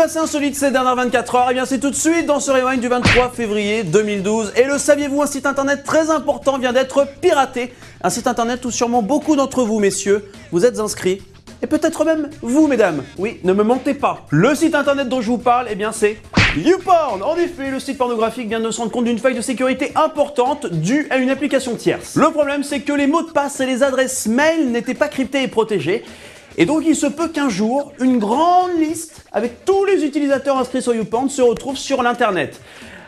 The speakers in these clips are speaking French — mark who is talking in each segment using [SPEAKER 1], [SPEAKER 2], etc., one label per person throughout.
[SPEAKER 1] passé insolite ces dernières 24 heures? Eh bien c'est tout de suite dans ce Rewind du 23 février 2012. Et le saviez-vous, un site internet très important vient d'être piraté. Un site internet où sûrement beaucoup d'entre vous, messieurs, vous êtes inscrits. Et peut-être même vous, mesdames. Oui, ne me mentez pas. Le site internet dont je vous parle, eh bien c'est YouPorn. En effet, le site pornographique vient de se rendre compte d'une faille de sécurité importante due à une application tierce. Le problème, c'est que les mots de passe et les adresses mail n'étaient pas cryptés et protégés. Et donc il se peut qu'un jour, une grande liste avec tous les utilisateurs inscrits sur YouPorn se retrouve sur l'internet.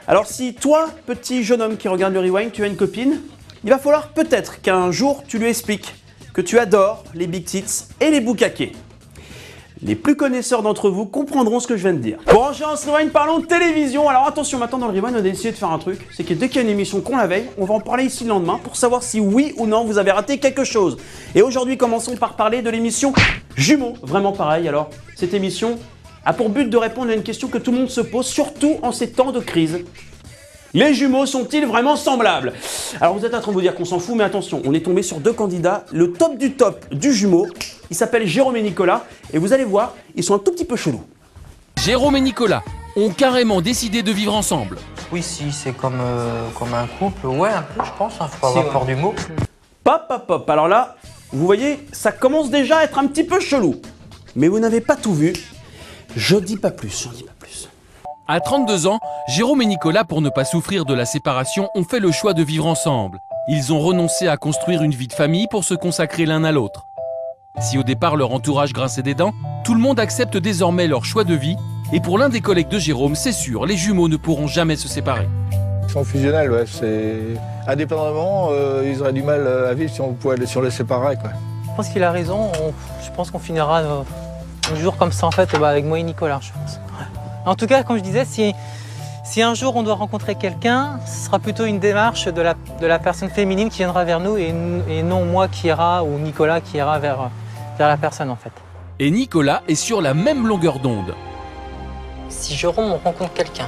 [SPEAKER 1] Alors si toi, petit jeune homme qui regarde le Rewind, tu as une copine, il va falloir peut-être qu'un jour tu lui expliques que tu adores les big tits et les boucaquets. Les plus connaisseurs d'entre vous comprendront ce que je viens de dire. Pour enchaîner ce Rewind, parlons de télévision. Alors attention, maintenant dans le Rewind, on a décidé de faire un truc. C'est que dès qu'il y a une émission qu'on la veille, on va en parler ici le lendemain pour savoir si oui ou non vous avez raté quelque chose. Et aujourd'hui, commençons par parler de l'émission Jumeaux. Vraiment pareil, alors cette émission a pour but de répondre à une question que tout le monde se pose, surtout en ces temps de crise. Les jumeaux sont-ils vraiment semblables? Alors vous êtes en train de vous dire qu'on s'en fout, mais attention, on est tombé sur deux candidats, le top du jumeau. Ils s'appellent Jérôme et Nicolas, et vous allez voir, ils sont un tout petit peu chelous.
[SPEAKER 2] Jérôme et Nicolas ont carrément décidé de vivre ensemble.
[SPEAKER 3] Oui, si, c'est comme un couple, ouais, un peu, je pense, hein, faut pas avoir peur du mot.
[SPEAKER 1] Pop, alors là, vous voyez, ça commence déjà à être un petit peu chelou. Mais vous n'avez pas tout vu, je dis pas plus,
[SPEAKER 2] À 32 ans, Jérôme et Nicolas, pour ne pas souffrir de la séparation, ont fait le choix de vivre ensemble. Ils ont renoncé à construire une vie de famille pour se consacrer l'un à l'autre. Si au départ leur entourage grinçait des dents, tout le monde accepte désormais leur choix de vie. Et pour l'un des collègues de Jérôme, c'est sûr, les jumeaux ne pourront jamais se séparer.
[SPEAKER 4] Ils sont fusionnels, ouais. Indépendamment, ils auraient du mal à vivre si on les séparait, quoi.
[SPEAKER 3] Je pense qu'il a raison, je pense qu'on finira un jour comme ça, en fait, avec moi et Nicolas, je pense. Ouais. En tout cas, comme je disais, si un jour on doit rencontrer quelqu'un, ce sera plutôt une démarche de la personne féminine qui viendra vers nous et non moi qui ira ou Nicolas qui ira vers la personne, en fait.
[SPEAKER 2] Et Nicolas est sur la même longueur d'onde.
[SPEAKER 3] Si Jérôme rencontre quelqu'un,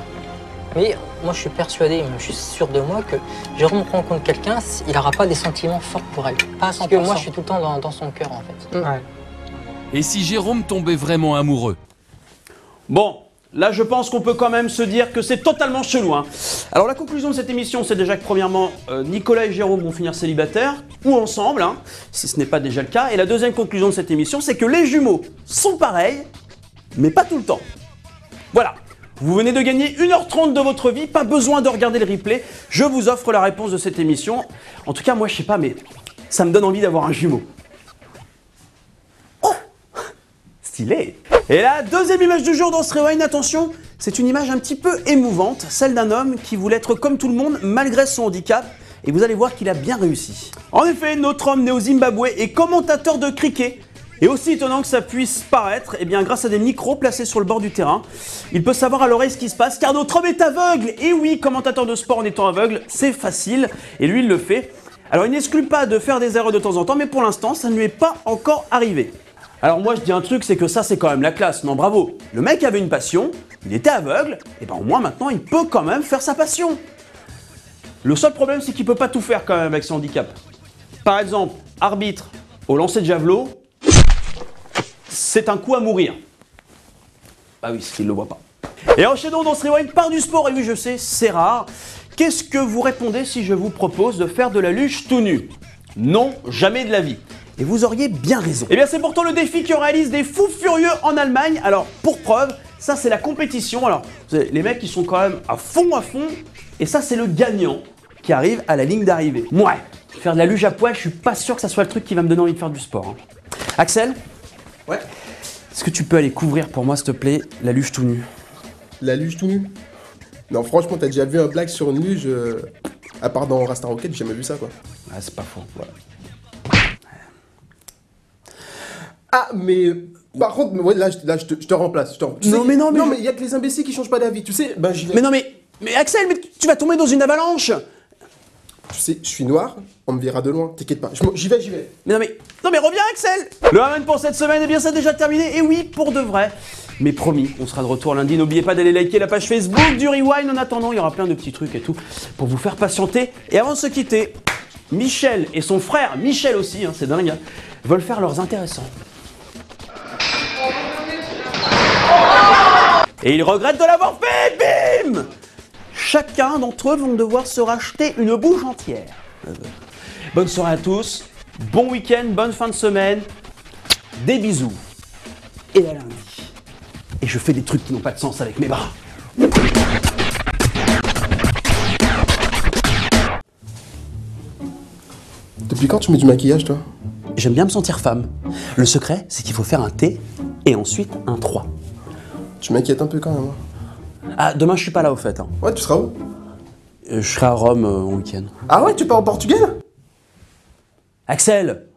[SPEAKER 3] mais moi je suis persuadé, je suis sûr de moi que Jérôme rencontre quelqu'un, il n'aura pas des sentiments forts pour elle. Parce que moi je suis tout le temps dans son cœur, en fait. Ouais.
[SPEAKER 2] Et si Jérôme tombait vraiment amoureux?
[SPEAKER 1] Bon, là je pense qu'on peut quand même se dire que c'est totalement chelou. Hein. Alors la conclusion de cette émission, c'est déjà que premièrement, Nicolas et Jérôme vont finir célibataires, ou ensemble, hein, si ce n'est pas déjà le cas. Et la deuxième conclusion de cette émission, c'est que les jumeaux sont pareils, mais pas tout le temps. Voilà, vous venez de gagner 1h30 de votre vie, pas besoin de regarder le replay. Je vous offre la réponse de cette émission. En tout cas, moi je sais pas, mais ça me donne envie d'avoir un jumeau. Oh, stylé. Et la deuxième image du jour dans ce Rewind, attention, c'est une image un petit peu émouvante, celle d'un homme qui voulait être comme tout le monde malgré son handicap. Et vous allez voir qu'il a bien réussi. En effet, notre homme né au Zimbabwe est commentateur de cricket. Et aussi étonnant que ça puisse paraître, eh bien, grâce à des micros placés sur le bord du terrain, il peut savoir à l'oreille ce qui se passe car notre homme est aveugle. Et oui, commentateur de sport en étant aveugle, c'est facile et lui il le fait. Alors il n'exclut pas de faire des erreurs de temps en temps, mais pour l'instant ça ne lui est pas encore arrivé. Alors moi je dis un truc, c'est que ça c'est quand même la classe, non bravo. Le mec avait une passion, il était aveugle, et ben au moins maintenant il peut quand même faire sa passion. Le seul problème c'est qu'il peut pas tout faire quand même avec son handicap. Par exemple, arbitre au lancer de javelot, c'est un coup à mourir. Ah oui, c'est qu'il ne le voit pas. Et enchaînons dans ce Rewind par du sport. Et oui, je sais, c'est rare. Qu'est-ce que vous répondez si je vous propose de faire de la luge tout nu? Non, jamais de la vie. Et vous auriez bien raison. Eh bien, c'est pourtant le défi que réalisent des fous furieux en Allemagne. Alors, pour preuve, ça c'est la compétition. Alors, vous avez les mecs qui sont quand même à fond. Et ça, c'est le gagnant qui arrive à la ligne d'arrivée. Ouais, faire de la luge à poil, je suis pas sûr que ça soit le truc qui va me donner envie de faire du sport. Hein. Axel?
[SPEAKER 5] Ouais.
[SPEAKER 1] Est-ce que tu peux aller couvrir pour moi, s'il te plaît, la luge tout nu?
[SPEAKER 5] La luge tout nu? Non, franchement, t'as déjà vu un blague sur une luge à part dans Rasta Rocket, j'ai jamais vu ça, quoi.
[SPEAKER 1] Ah, c'est pas faux. Voilà.
[SPEAKER 5] Ah, mais par contre, ouais, là, je te remplace.
[SPEAKER 1] Non, mais
[SPEAKER 5] il y a que les imbéciles qui changent pas d'avis, tu sais. Ben, j'y vais.
[SPEAKER 1] Mais non, mais Axel, mais tu vas tomber dans une avalanche.
[SPEAKER 5] Tu sais, je suis noir, on me verra de loin, t'inquiète pas. J'y vais.
[SPEAKER 1] Mais non, mais reviens, Axel. Le Rewind pour cette semaine, eh bien, c'est déjà terminé. Et oui, pour de vrai. Mais promis, on sera de retour lundi. N'oubliez pas d'aller liker la page Facebook du Rewind. En attendant, il y aura plein de petits trucs et tout pour vous faire patienter. Et avant de se quitter, Michel et son frère, Michel aussi, hein, c'est dingue, hein, veulent faire leurs intéressants. Et ils regrettent de l'avoir fait. Bim! Chacun d'entre eux vont devoir se racheter une bouche entière. Bonne soirée à tous, bon week-end, bonne fin de semaine, des bisous. Et à lundi. Et je fais des trucs qui n'ont pas de sens avec mes bras.
[SPEAKER 5] Depuis quand tu mets du maquillage, toi?
[SPEAKER 1] J'aime bien me sentir femme. Le secret, c'est qu'il faut faire un T et ensuite un 3.
[SPEAKER 5] Tu m'inquiètes un peu quand même.
[SPEAKER 1] Ah, demain je suis pas là au fait. Hein.
[SPEAKER 5] Ouais, tu seras où?
[SPEAKER 1] Je serai à Rome en week-end.
[SPEAKER 5] Ah ouais, tu pars au Portugal?
[SPEAKER 1] Axel!